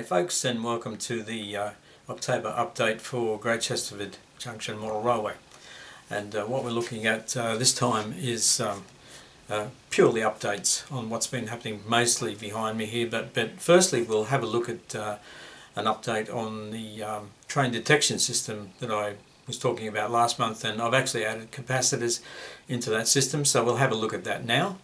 folks, and welcome to the October update for Great Chesterford Junction Model Railway. And what we're looking at this time is purely updates on what's been happening mostly behind me here, but firstly we'll have a look at an update on the train detection system that I was talking about last month, and I've actually added capacitors into that system, so we'll have a look at that now.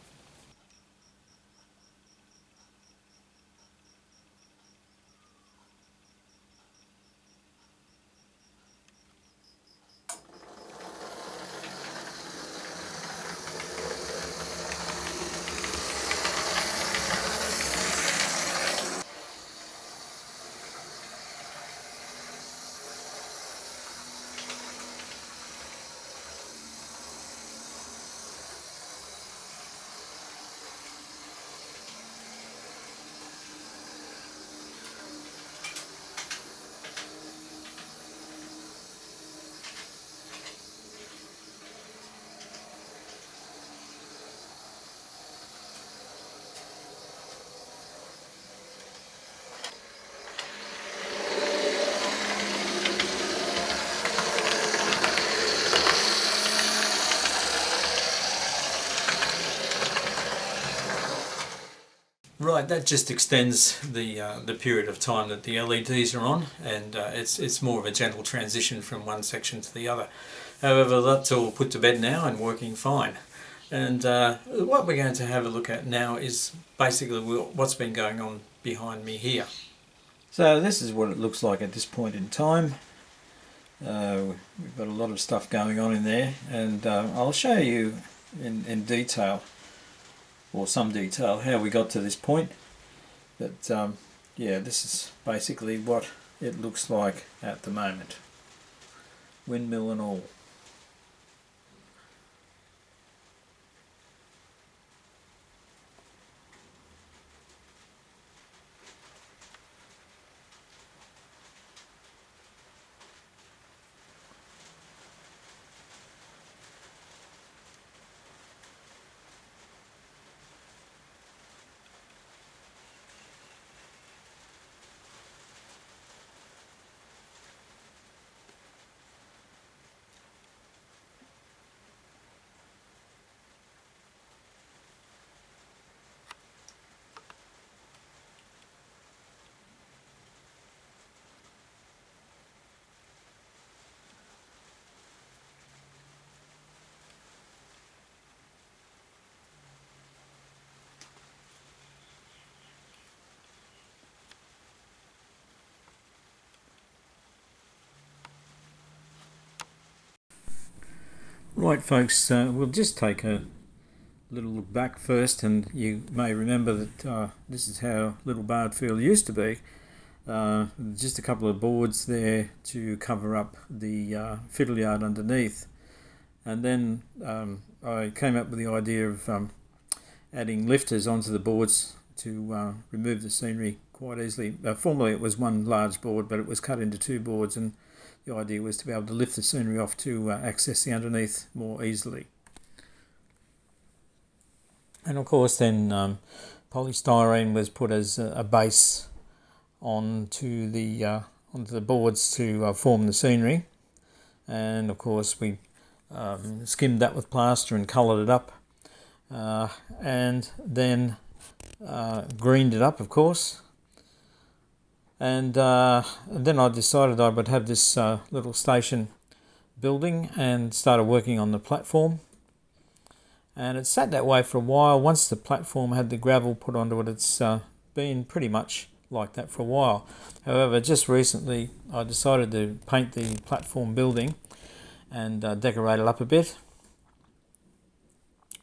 Right, that just extends the period of time that the LEDs are on, and it's more of a gentle transition from one section to the other. However, that's all put to bed now and working fine. And what we're going to have a look at now is basically what's been going on behind me here. So this is what it looks like at this point in time. We've got a lot of stuff going on in there, and I'll show you in detail, or some detail, how we got to this point. But yeah, this is basically what it looks like at the moment, windmill and all. Right folks, we'll just take a little look back first, and you may remember that this is how Little Bardfield used to be. Just a couple of boards there to cover up the fiddle yard underneath, and then I came up with the idea of adding lifters onto the boards to remove the scenery quite easily. Formerly it was one large board, but it was cut into two boards, and the idea was to be able to lift the scenery off to access the underneath more easily. And of course then polystyrene was put as a base onto the boards to form the scenery, and of course we skimmed that with plaster and coloured it up, and then greened it up, of course. And then I decided I would have this little station building and started working on the platform. And it sat that way for a while. Once the platform had the gravel put onto it, it's been pretty much like that for a while. However, just recently I decided to paint the platform building and decorate it up a bit.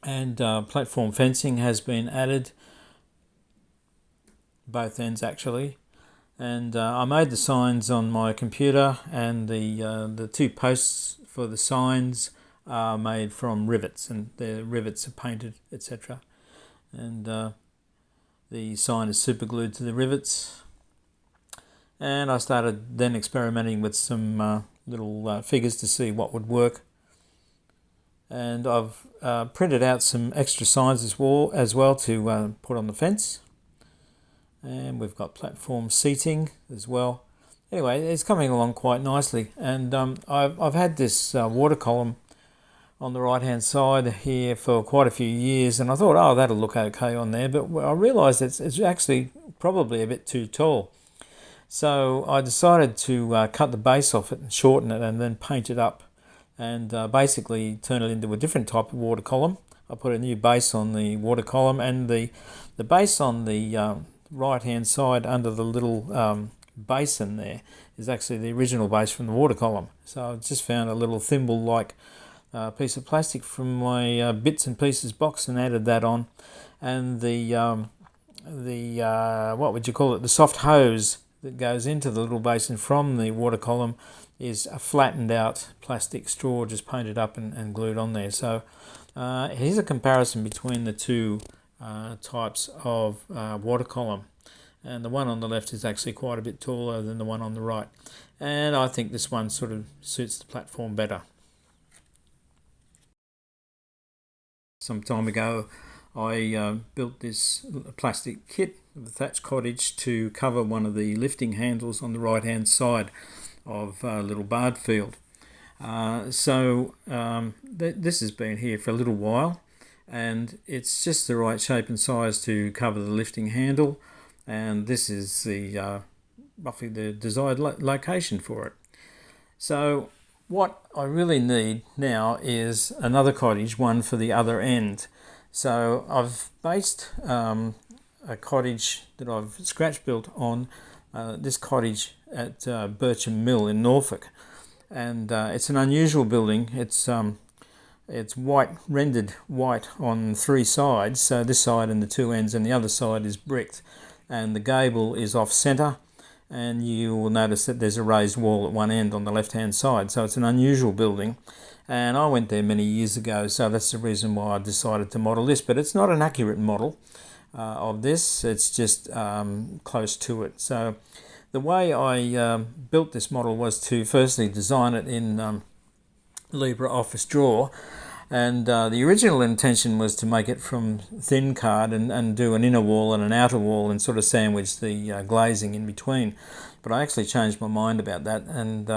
And platform fencing has been added, both ends actually. And I made the signs on my computer, and the two posts for the signs are made from rivets, and the rivets are painted, etc. And the sign is super glued to the rivets. And I started then experimenting with some little figures to see what would work. And I've printed out some extra signs as well to put on the fence. and we've got platform seating as well. Anyway, it's coming along quite nicely, and I've had this water column on the right hand side here for quite a few years, and I thought, oh, that'll look okay on there, but I realised it's actually probably a bit too tall. So I decided to cut the base off it and shorten it and then paint it up and basically turn it into a different type of water column. I put a new base on the water column, and the base on the right hand side under the little basin there is actually the original base from the water column. So I've just found a little thimble like piece of plastic from my bits and pieces box and added that on, and the what would you call it, the soft hose that goes into the little basin from the water column is a flattened out plastic straw just painted up and glued on there. So here's a comparison between the two types of water column, and the one on the left is actually quite a bit taller than the one on the right, and I think this one sort of suits the platform better. Some time ago I built this plastic kit of the Thatch Cottage to cover one of the lifting handles on the right hand side of a little bard field. This has been here for a little while, and it's just the right shape and size to cover the lifting handle, and this is the roughly the desired location for it. So what I really need now is another cottage, one for the other end. So I've based a cottage that I've scratch built on this cottage at Bircham Mill in Norfolk, and it's an unusual building. It's white, rendered white on three sides, so this side and the two ends, and the other side is bricked, and the gable is off centre, and you will notice that there's a raised wall at one end on the left hand side. So it's an unusual building, and I went there many years ago, so that's the reason why I decided to model this. But it's not an accurate model of this, it's just close to it. So the way I built this model was to firstly design it in LibreOffice Draw, and the original intention was to make it from thin card and do an inner wall and an outer wall and sort of sandwich the glazing in between. But I actually changed my mind about that, and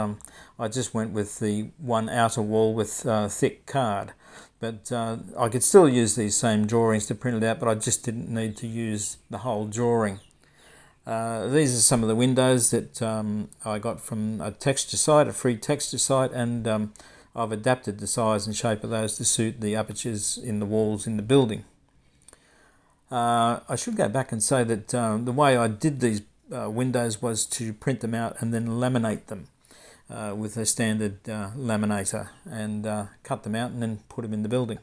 I just went with the one outer wall with thick card. But I could still use these same drawings to print it out, but I just didn't need to use the whole drawing. These are some of the windows that I got from a texture site, a free texture site, and I've adapted the size and shape of those to suit the apertures in the walls in the building. I should go back and say that the way I did these windows was to print them out and then laminate them with a standard laminator, and cut them out and then put them in the building.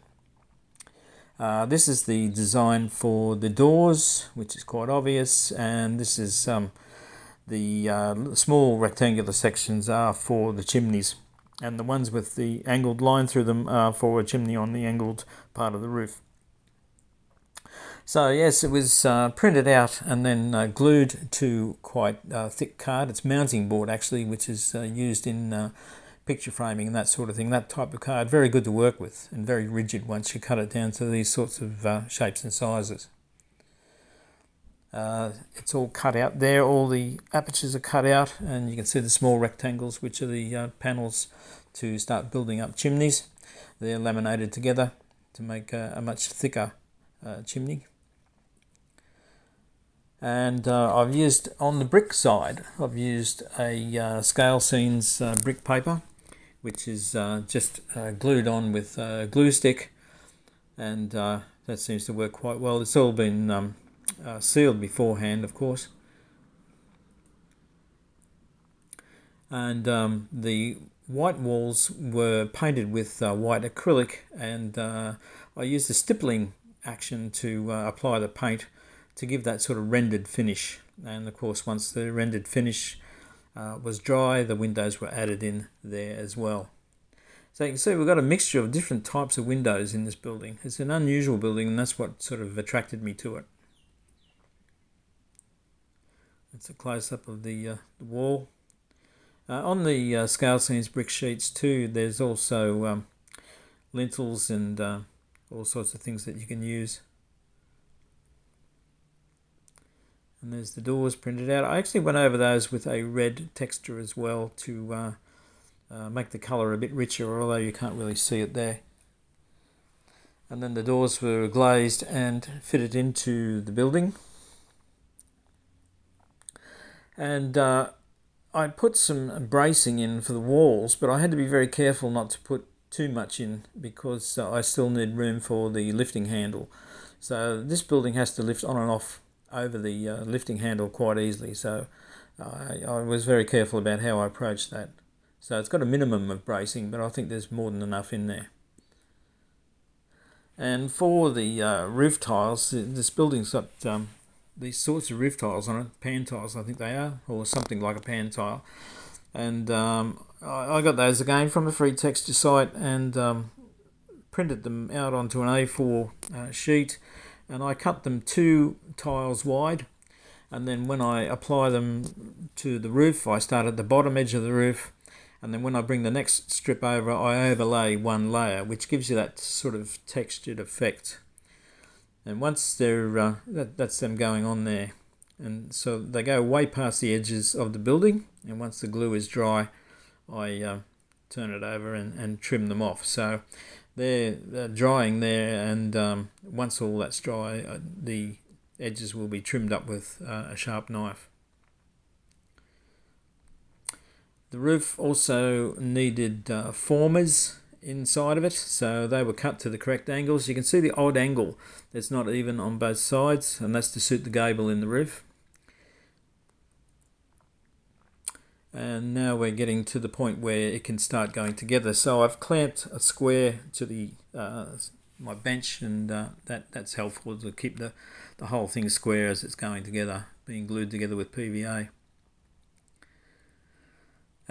This is the design for the doors, which is quite obvious, and this is the small rectangular sections are for the chimneys, and the ones with the angled line through them are for a chimney on the angled part of the roof. So yes, it was printed out and then glued to quite thick card. It's mounting board actually, which is used in picture framing and that sort of thing. That type of card, very good to work with and very rigid once you cut it down to these sorts of shapes and sizes. It's all cut out there, all the apertures are cut out, and you can see the small rectangles, which are the panels to start building up chimneys. They're laminated together to make a much thicker chimney. And I've used, on the brick side, I've used a scale scenes brick paper, which is just glued on with a glue stick, and that seems to work quite well. It's all been sealed beforehand, of course, and the white walls were painted with white acrylic, and I used the stippling action to apply the paint to give that sort of rendered finish. And of course, once the rendered finish was dry, the windows were added in there as well. So you can see we've got a mixture of different types of windows in this building. It's an unusual building, and that's what sort of attracted me to it. It's a close-up of the wall. On the scale scenes brick sheets too, there's also lintels and all sorts of things that you can use. And there's the doors printed out. I actually went over those with a red texture as well to make the colour a bit richer, although you can't really see it there. And then the doors were glazed and fitted into the building. And I put some bracing in for the walls, but I had to be very careful not to put too much in because I still need room for the lifting handle. So this building has to lift on and off over the lifting handle quite easily. So I was very careful about how I approached that. So it's got a minimum of bracing, but I think there's more than enough in there. And for the roof tiles, this building's got these sorts of roof tiles on it, pan tiles I think they are, or something like a pan tile. And I got those again from a free texture site and printed them out onto an A4 sheet, and I cut them 2 tiles wide. And then when I apply them to the roof, I start at the bottom edge of the roof, and then when I bring the next strip over, I overlay 1 layer, which gives you that sort of textured effect. And once they're that's them going on there, and so they go way past the edges of the building, and once the glue is dry, I turn it over and trim them off. So they're drying there, and once all that's dry, the edges will be trimmed up with a sharp knife. The roof also needed formers inside of it, so they were cut to the correct angles. You can see the odd angle that's not even on both sides, and that's to suit the gable in the roof. And now we're getting to the point where it can start going together. So I've clamped a square to the my bench, and that's helpful to keep the whole thing square as it's going together, being glued together with PVA.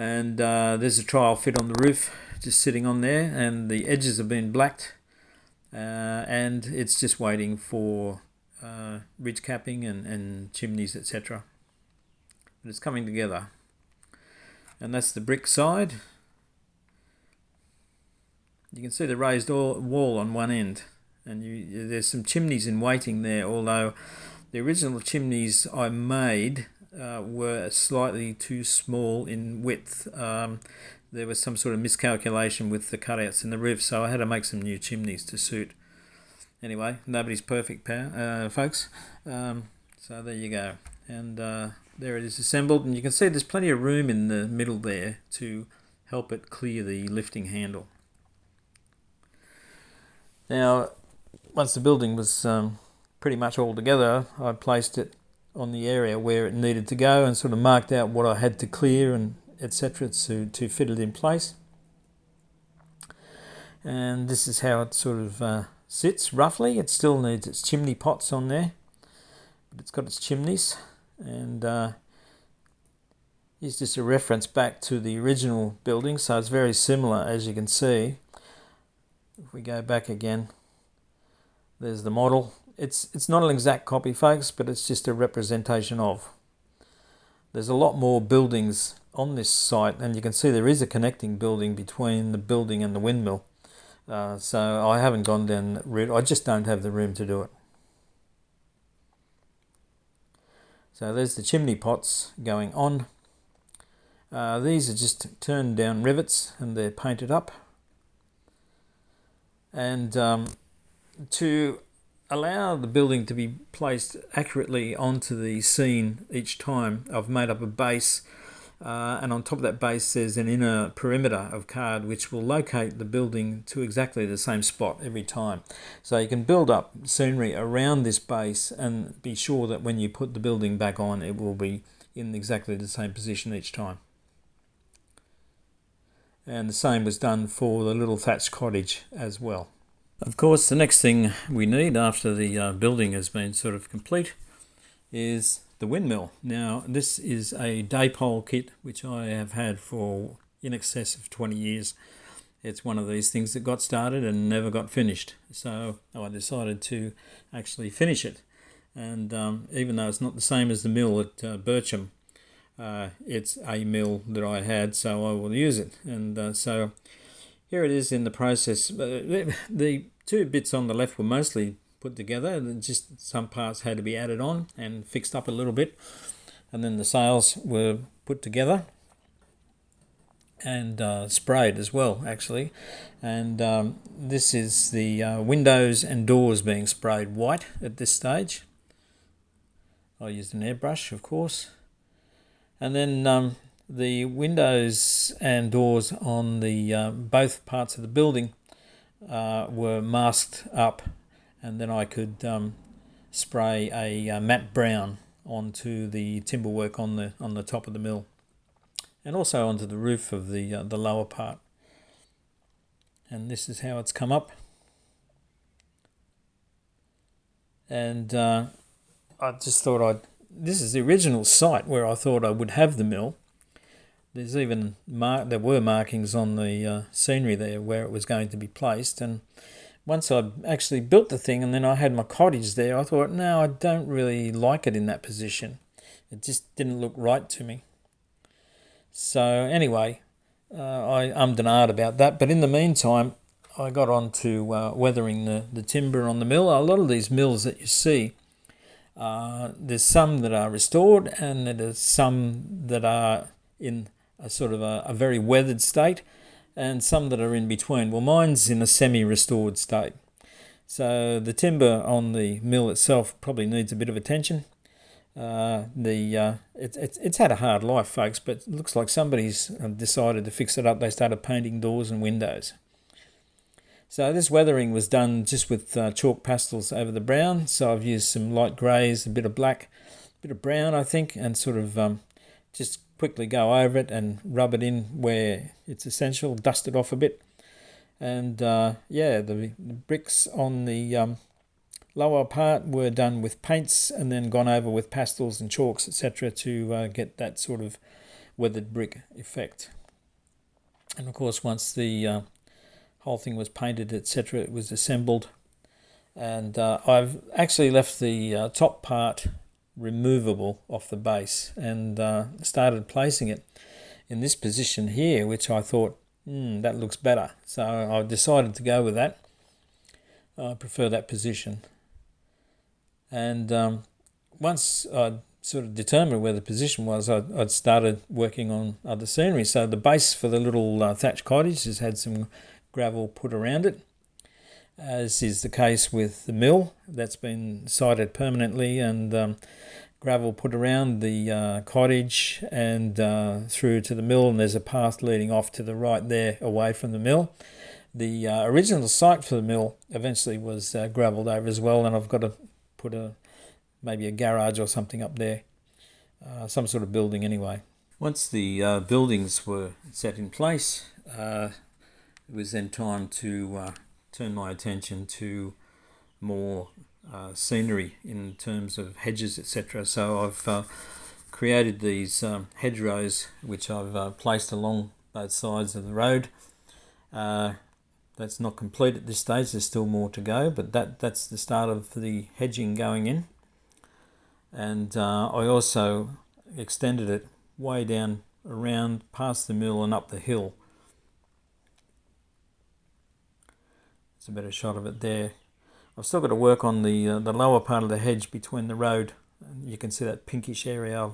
And there's a trial fit on the roof just sitting on there, and the edges have been blacked, and it's just waiting for ridge capping and chimneys, etc. But it's coming together. And that's the brick side. You can see the raised wall on one end, and there's some chimneys in waiting there, although the original chimneys I made were slightly too small in width. There was some sort of miscalculation with the cutouts in the roof, so I had to make some new chimneys to suit. Anyway, nobody's perfect, folks. So there you go. And there it is assembled, and you can see there's plenty of room in the middle there to help it clear the lifting handle. Now, once the building was pretty much all together, I placed it on the area where it needed to go and sort of marked out what I had to clear and etc. to fit it in place. And this is how it sort of sits roughly. It still needs its chimney pots on there, but it's got its chimneys. And here's just a reference back to the original building, so it's very similar, as you can see. If we go back again, there's the model. It's not an exact copy, folks, but it's just a representation of. There's a lot more buildings on this site, and you can see there is a connecting building between the building and the windmill. So I haven't gone down that route. I just don't have the room to do it. So there's the chimney pots going on. These are just turned down rivets, and they're painted up. And to allow the building to be placed accurately onto the scene each time, I've made up a base, and on top of that base there's an inner perimeter of card which will locate the building to exactly the same spot every time. So you can build up scenery around this base and be sure that when you put the building back on, it will be in exactly the same position each time. And the same was done for the little thatch cottage as well. Of course, the next thing we need after the building has been sort of complete is the windmill. Now, this is a daypole kit which I have had for in excess of 20 years. It's one of these things that got started and never got finished. So I decided to actually finish it. And even though it's not the same as the mill at Bircham, it's a mill that I had, so I will use it. And so here it is in the process. The 2 bits on the left were mostly put together, and just some parts had to be added on and fixed up a little bit, and then the sails were put together and sprayed as well, actually. And this is the windows and doors being sprayed white at this stage. I used an airbrush, of course. And then the windows and doors on the both parts of the building were masked up, and then I could spray a matte brown onto the timber work on the top of the mill, and also onto the roof of the lower part. And this is how it's come up. And I just thought this is the original site where I thought I would have the mill. There's even there were markings on the scenery there where it was going to be placed. And once I'd actually built the thing and then I had my cottage there, I thought, no, I don't really like it in that position. It just didn't look right to me. So anyway, I ummed and ahed about that. But in the meantime, I got on to weathering the timber on the mill. A lot of these mills that you see, there's some that are restored and there's some that are in a sort of a very weathered state, and some that are in between. Well, mine's in a semi-restored state. So the timber on the mill itself probably needs a bit of attention. It's had a hard life, folks, but it looks like somebody's decided to fix it up. They started painting doors and windows. So this weathering was done just with chalk pastels over the brown. So I've used some light greys, a bit of black, a bit of brown, I think, and sort of just quickly go over it and rub it in where it's essential, dust it off a bit. And the bricks on the lower part were done with paints and then gone over with pastels and chalks, etc., to get that sort of weathered brick effect. And of course, once the whole thing was painted, etc., it was assembled. And I've actually left the top part removable off the base and started placing it in this position here, which I thought, that looks better. So I decided to go with that. I prefer that position. And once I'd sort of determined where the position was, I'd started working on other scenery. So the base for the little thatch cottage has had some gravel put around it, as is the case with the mill. That's been sited permanently, and gravel put around the cottage and through to the mill, and there's a path leading off to the right there away from the mill. The original site for the mill eventually was gravelled over as well, and I've got to put maybe a garage or something up there, some sort of building anyway. Once the buildings were set in place, it was then time to turn my attention to more scenery in terms of hedges, etc. So I've created these hedgerows which I've placed along both sides of the road. That's not complete at this stage, there's still more to go, but that's the start of the hedging going in. And I also extended it way down around past the mill and up the hill. It's a better shot of it there. I've still got to work on the lower part of the hedge between the road. You can see that pinkish area.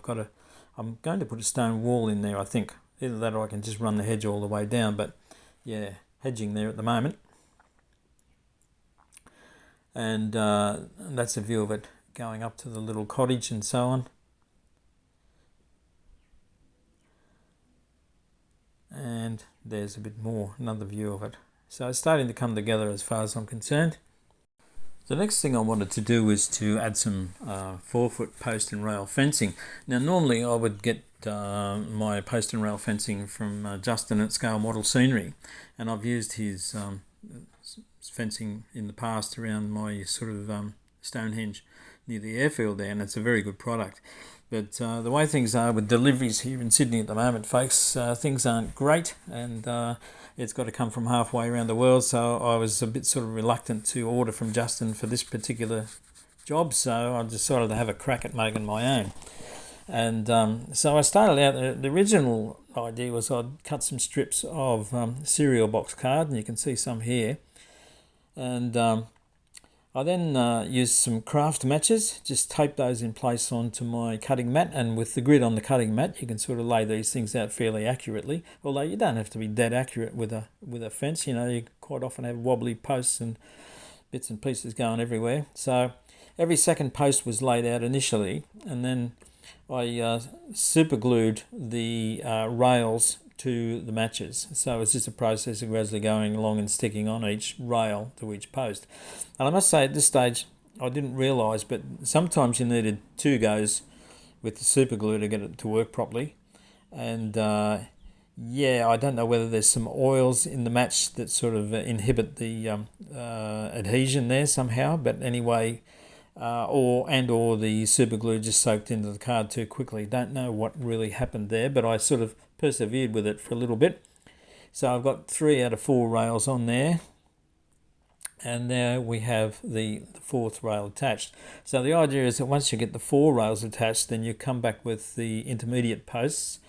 I'm going to put a stone wall in there, I think. Either that or I can just run the hedge all the way down, but yeah, hedging there at the moment. And that's a view of it going up to the little cottage and so on. And there's a bit more, another view of it. So it's starting to come together as far as I'm concerned. The next thing I wanted to do was to add some 4-foot post and rail fencing. Now normally I would get my post and rail fencing from Justin at Scale Model Scenery, and I've used his fencing in the past around my sort of Stonehenge near the airfield there, and it's a very good product. But the way things are with deliveries here in Sydney at the moment, folks, things aren't great, and it's got to come from halfway around the world, so I was a bit sort of reluctant to order from Justin for this particular job, so I decided to have a crack at making my own. And so I started out, the original idea was I'd cut some strips of cereal box card, and you can see some here, and I then used some craft matches, just tape those in place onto my cutting mat, and with the grid on the cutting mat you can sort of lay these things out fairly accurately, although you don't have to be dead accurate with a fence. You quite often have wobbly posts and bits and pieces going everywhere. So every second post was laid out initially, and then I super glued the rails to the matches. So it's just a process of gradually going along and sticking on each rail to each post. And I must say at this stage I didn't realise, but sometimes you needed 2 goes with the super glue to get it to work properly. And I don't know whether there's some oils in the match that sort of inhibit the adhesion there somehow, but anyway, or the super glue just soaked into the card too quickly. Don't know what really happened there, but I sort of persevered with it for a little bit. So I've got 3 out of 4 rails on there, and there we have the 4th rail attached. So the idea is that once you get the 4 rails attached, then you come back with the intermediate posts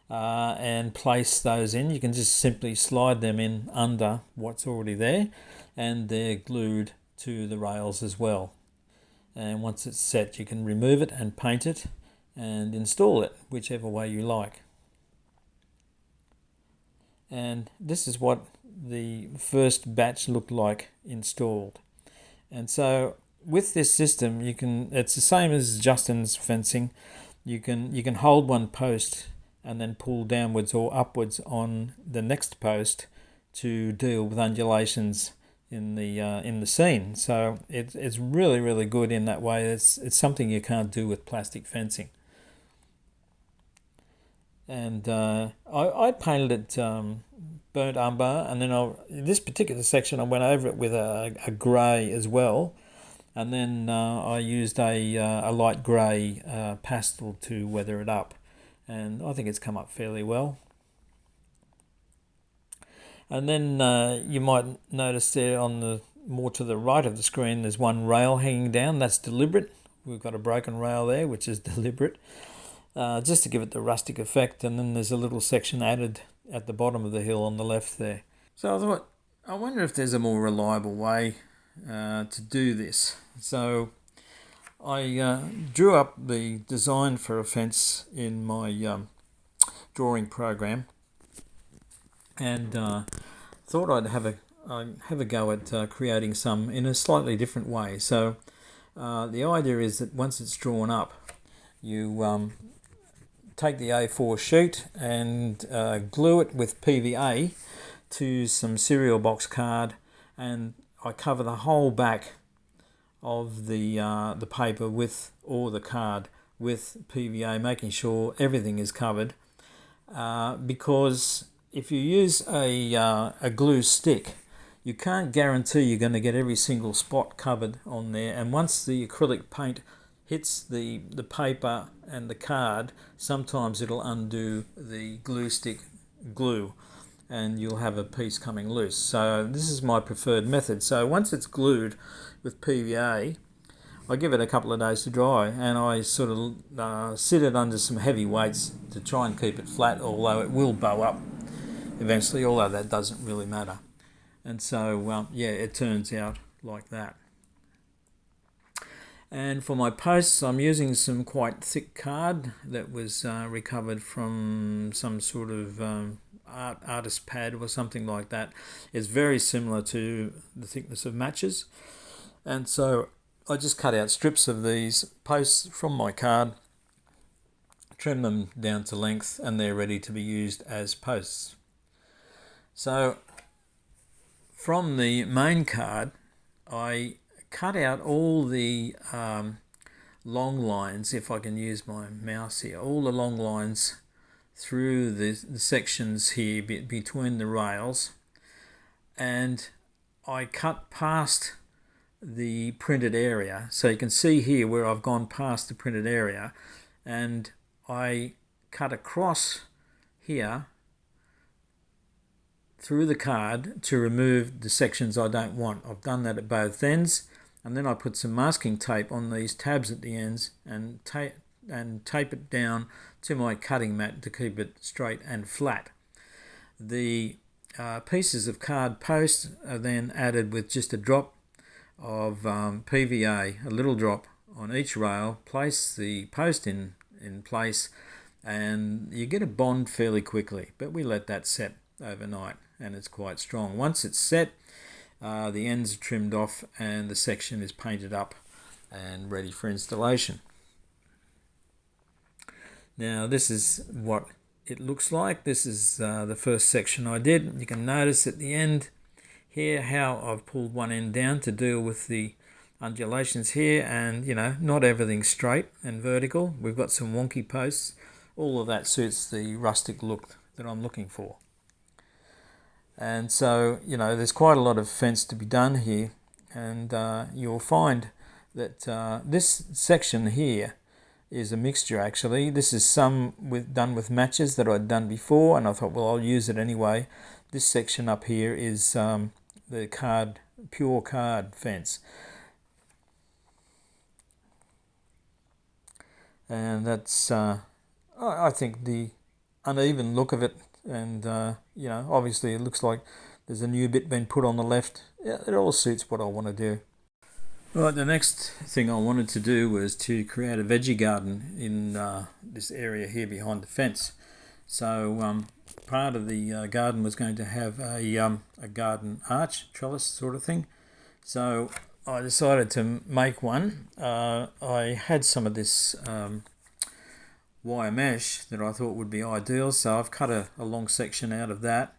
and place those in. You can just simply slide them in under what's already there, and they're glued to the rails as well. And once it's set, you can remove it and paint it and install it, whichever way you like. And this is what the first batch looked like installed. And so with this system, it's the same as Justin's fencing. You can hold one post and then pull downwards or upwards on the next post to deal with undulations in the scene. So it's really, really good in that way. It's something you can't do with plastic fencing. And I painted it burnt umber, and then in this particular section I went over it with a grey as well, and then I used a light grey pastel to weather it up, and I think it's come up fairly well. And then you might notice there on the more to the right of the screen there's one rail hanging down. That's deliberate. We've got a broken rail there, which is deliberate. Just to give it the rustic effect, and then there's a little section added at the bottom of the hill on the left there. So I thought, I wonder if there's a more reliable way to do this. So I drew up the design for a fence in my drawing program, and thought I'd have a go at creating some in a slightly different way. So the idea is that once it's drawn up, you take the A4 sheet and glue it with PVA to some cereal box card, and I cover the whole back of the paper or the card with PVA, making sure everything is covered. Because if you use a glue stick, you can't guarantee you're going to get every single spot covered on there, and once the acrylic paint hits the paper and the card, sometimes it'll undo the glue stick glue and you'll have a piece coming loose. So this is my preferred method. So once it's glued with PVA, I give it a couple of days to dry, and I sort of sit it under some heavy weights to try and keep it flat, although it will bow up eventually, although that doesn't really matter. And so it turns out like that. And for my posts, I'm using some quite thick card that was recovered from some sort of artist pad or something like that. It's very similar to the thickness of matches. And so I just cut out strips of these posts from my card, trim them down to length, and they're ready to be used as posts. So from the main card, I cut out all the long lines, if I can use my mouse here, all the long lines through the sections here between the rails, and I cut past the printed area. So you can see here where I've gone past the printed area, and I cut across here through the card to remove the sections I don't want. I've done that at both ends, and then I put some masking tape on these tabs at the ends and tape it down to my cutting mat to keep it straight and flat. The pieces of card post are then added with just a drop of PVA, a little drop on each rail, place the post in place, and you get a bond fairly quickly. But we let that set overnight, and it's quite strong. Once it's set, the ends are trimmed off and the section is painted up and ready for installation. Now this is what it looks like. This is the first section I did. You can notice at the end here how I've pulled one end down to deal with the undulations here, and not everything's straight and vertical. We've got some wonky posts. All of that suits the rustic look that I'm looking for. And so there's quite a lot of fence to be done here, and you'll find that this section here is a mixture actually. This is some done with matches that I'd done before, and I thought, well, I'll use it anyway. This section up here is the pure card fence, and that's I think the uneven look of it, and obviously it looks like there's a new bit being put on the left. Yeah, it all suits what I want to do. Right, the next thing I wanted to do was to create a veggie garden in this area here behind the fence. So part of the garden was going to have a garden arch, trellis sort of thing. So I decided to make one. I had some of this wire mesh that I thought would be ideal, so I've cut a long section out of that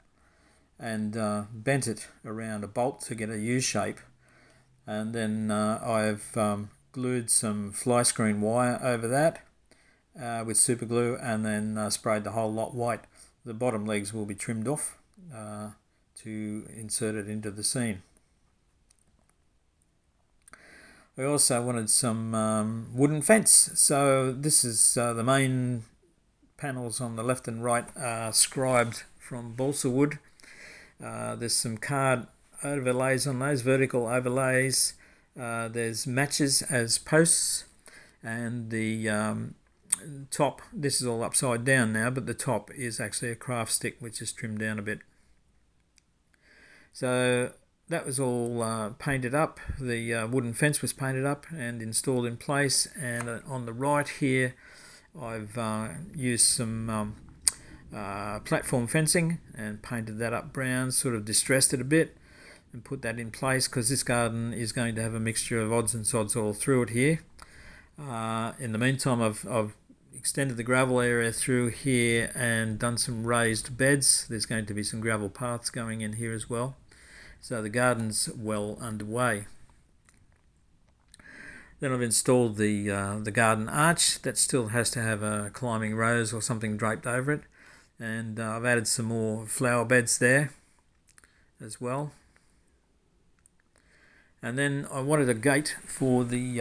and bent it around a bolt to get a U shape. And then I've glued some fly screen wire over that with super glue, and then sprayed the whole lot white. The bottom legs will be trimmed off to insert it into the scene. I also wanted some wooden fence. So this is the main panels on the left and right are scribed from balsa wood. There's some card overlays on those, vertical overlays. There's matches as posts, and the top, this is all upside down now, but the top is actually a craft stick which is trimmed down a bit. So that was all painted up. The wooden fence was painted up and installed in place, and on the right here I've used some platform fencing and painted that up brown, sort of distressed it a bit and put that in place, because this garden is going to have a mixture of odds and sods all through it here. In the meantime, I've extended the gravel area through here and done some raised beds. There's going to be some gravel paths going in here as well. So the garden's well underway. Then I've installed the garden arch that still has to have a climbing rose or something draped over it, and I've added some more flower beds there as well. And then I wanted a gate for the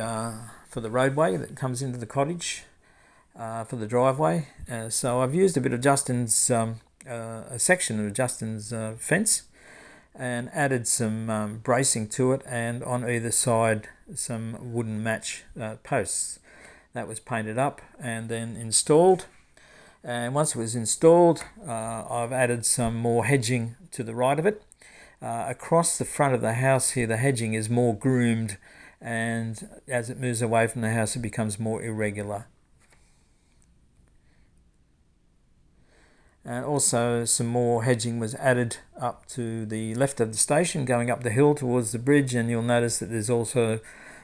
roadway that comes into the cottage, for the driveway. So I've used a bit of Justin's, a section of Justin's fence, and added some bracing to it, and on either side some wooden match posts. That was painted up and then installed. And once it was installed, I've added some more hedging to the right of it. Across the front of the house here, the hedging is more groomed, and as it moves away from the house it becomes more irregular. And also some more hedging was added up to the left of the station, going up the hill towards the bridge, and you'll notice that there's also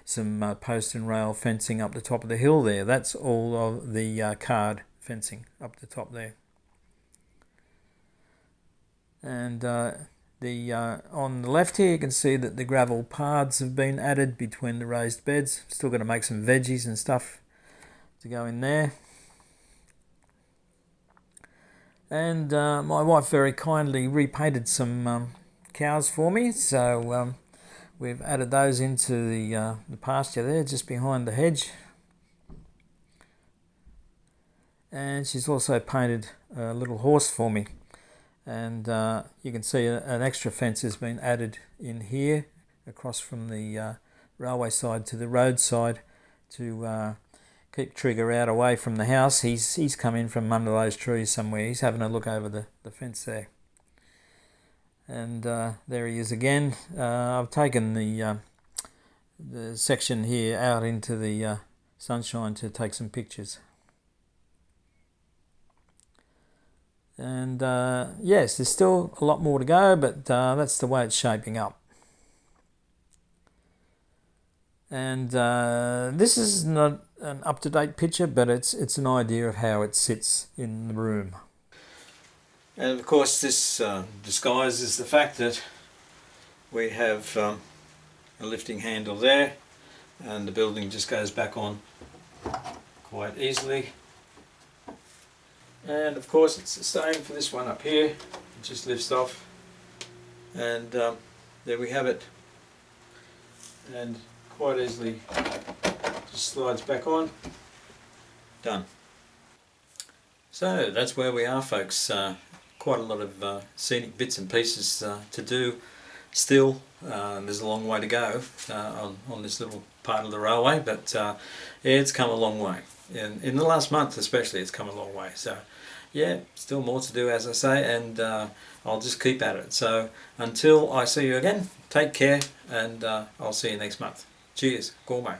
some post and rail fencing up the top of the hill there. That's all of the card fencing up the top there. And on the left here you can see that the gravel paths have been added between the raised beds. Still got to make some veggies and stuff to go in there. And my wife very kindly repainted some cows for me, so we've added those into the pasture there just behind the hedge. And she's also painted a little horse for me. And you can see an extra fence has been added in here across from the railway side to the road side to keep Trigger out away from the house. He's come in from under those trees somewhere. He's having a look over the fence there. And there he is again. I've taken the the section here out into the sunshine to take some pictures. And yes, there's still a lot more to go, but that's the way it's shaping up. And this is not an up-to-date picture, but it's an idea of how it sits in the room. And of course this disguises the fact that we have a lifting handle there, and the building just goes back on quite easily. And of course it's the same for this one up here. It just lifts off, and there we have it, and quite easily just slides back on. Done. So that's where we are, folks. Quite a lot of scenic bits and pieces to do still. There's a long way to go on this little part of the railway, but yeah, it's come a long way. In the last month especially, it's come a long way. So yeah, still more to do, as I say, and I'll just keep at it. So until I see you again, take care, and I'll see you next month. Cheers, gourmet.